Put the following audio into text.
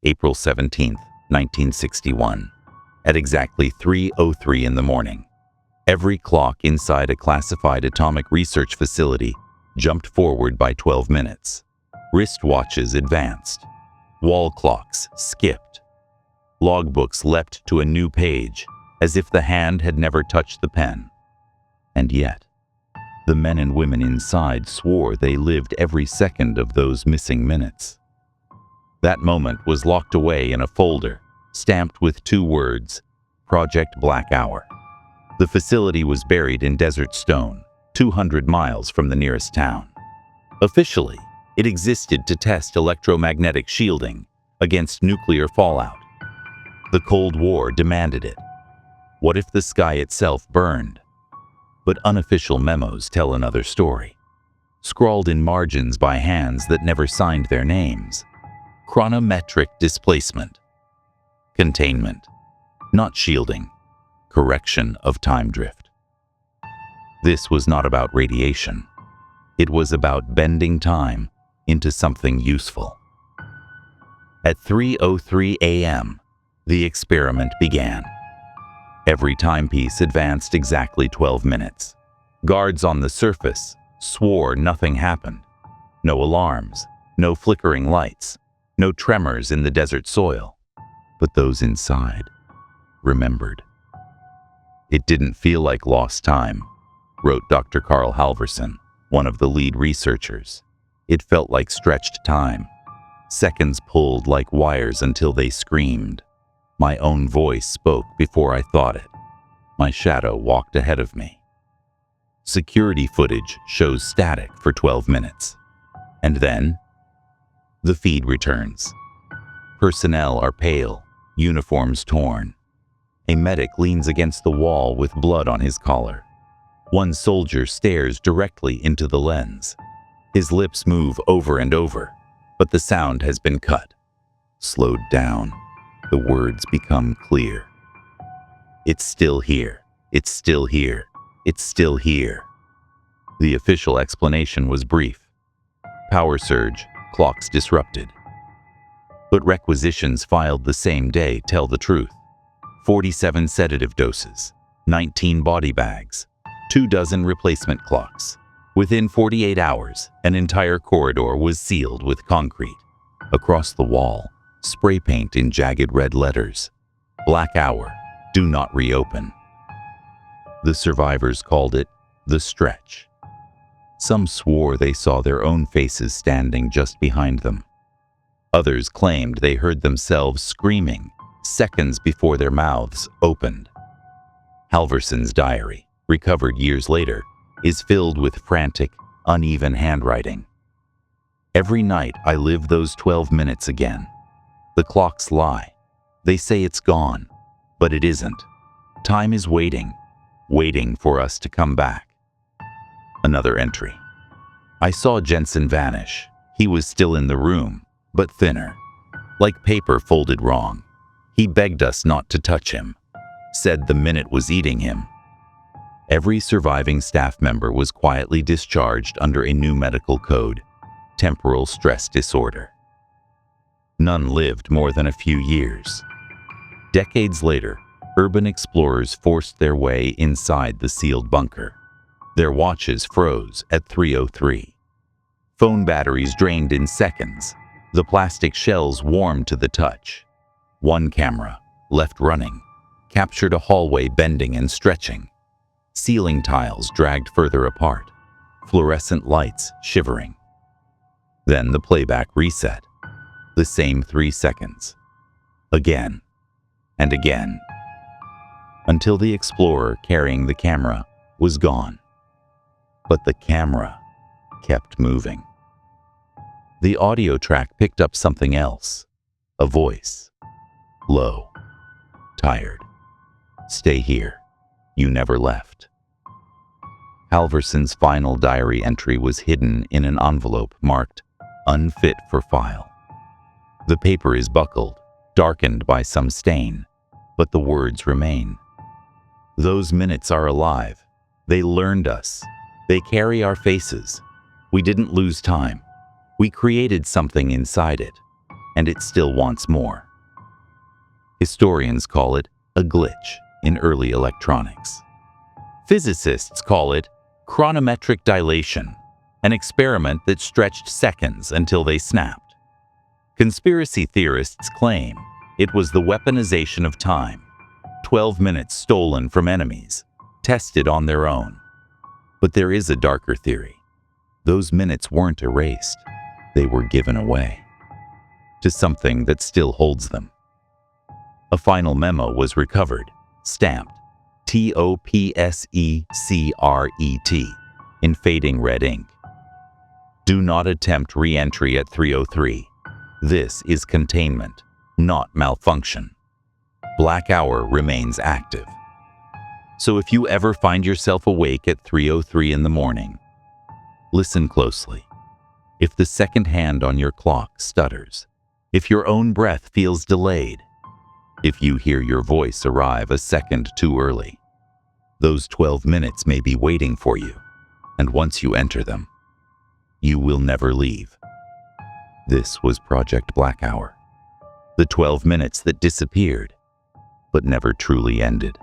April 17, 1961. At exactly 3:03 in the morning, every clock inside a classified atomic research facility jumped forward by 12 minutes. Wristwatches advanced. Wall clocks skipped. Logbooks leapt to a new page, as if the hand had never touched the pen. And yet, the men and women inside swore they lived every second of those missing minutes. That moment was locked away in a folder, stamped with 2 words, Project Black Hour. The facility was buried in desert stone, 200 miles from the nearest town. Officially, it existed to test electromagnetic shielding against nuclear fallout. The Cold War demanded it. What if the sky itself burned? But unofficial memos tell another story, scrawled in margins by hands that never signed their names. Chronometric displacement. Containment. Not shielding. Correction of time drift. This was not about radiation. It was about bending time into something useful. At 3:03 a.m., the experiment began. Every timepiece advanced exactly 12 minutes. Guards on the surface swore nothing happened. No alarms, no flickering lights, no tremors in the desert soil. But those inside remembered. It didn't feel like lost time, wrote Dr. Carl Halverson, one of the lead researchers. It felt like stretched time. Seconds pulled like wires until they screamed. My own voice spoke before I thought it. My shadow walked ahead of me. Security footage shows static for 12 minutes. And then, the feed returns. Personnel are pale, uniforms torn. A medic leans against the wall with blood on his collar. One soldier stares directly into the lens. His lips move over and over, but the sound has been cut. Slowed down, the words become clear. It's still here. It's still here. It's still here. The official explanation was brief. Power surge, clocks disrupted. But requisitions filed the same day tell the truth. 47 sedative doses, 19 body bags, 24 replacement clocks. Within 48 hours, an entire corridor was sealed with concrete. Across the wall, spray paint in jagged red letters. Black Hour, do not reopen. The survivors called it the stretch. Some swore they saw their own faces standing just behind them. Others claimed they heard themselves screaming seconds before their mouths opened. Halverson's diary, recovered years later, is filled with frantic, uneven handwriting. Every night I live those 12 minutes again. The clocks lie. They say it's gone, but it isn't. Time is waiting, waiting for us to come back. Another entry. I saw Jensen vanish. He was still in the room, but thinner, like paper folded wrong. He begged us not to touch him, said the minute was eating him. Every surviving staff member was quietly discharged under a new medical code, Temporal Stress Disorder. None lived more than a few years. Decades later, urban explorers forced their way inside the sealed bunker. Their watches froze at 3:03. Phone batteries drained in seconds. The plastic shells warmed to the touch. One camera, left running, captured a hallway bending and stretching. Ceiling tiles dragged further apart, fluorescent lights shivering. Then the playback reset. The same 3 seconds. Again and again. Until the explorer carrying the camera was gone. But the camera kept moving. The audio track picked up something else. A voice. Low. Tired. Stay here. You never left. Halverson's final diary entry was hidden in an envelope marked unfit for file. The paper is buckled, darkened by some stain, but the words remain. Those minutes are alive. They learned us. They carry our faces. We didn't lose time. We created something inside it. and it still wants more. Historians call it a glitch in early electronics. Physicists call it chronometric dilation, an experiment that stretched seconds until they snapped. Conspiracy theorists claim it was the weaponization of time, 12 minutes stolen from enemies, tested on their own. But there is a darker theory. Those minutes weren't erased. They were given away to something that still holds them. A final memo was recovered, stamped TOPSECRET in fading red ink. Do not attempt re-entry at 3:03. This is containment, not malfunction. Black hour remains active. So if you ever find yourself awake at 3:03 in the morning, listen closely. If the second hand on your clock stutters, if your own breath feels delayed, if you hear your voice arrive a second too early, those 12 minutes may be waiting for you, and once you enter them, you will never leave. This was Project Black Hour, the 12 minutes that disappeared, but never truly ended.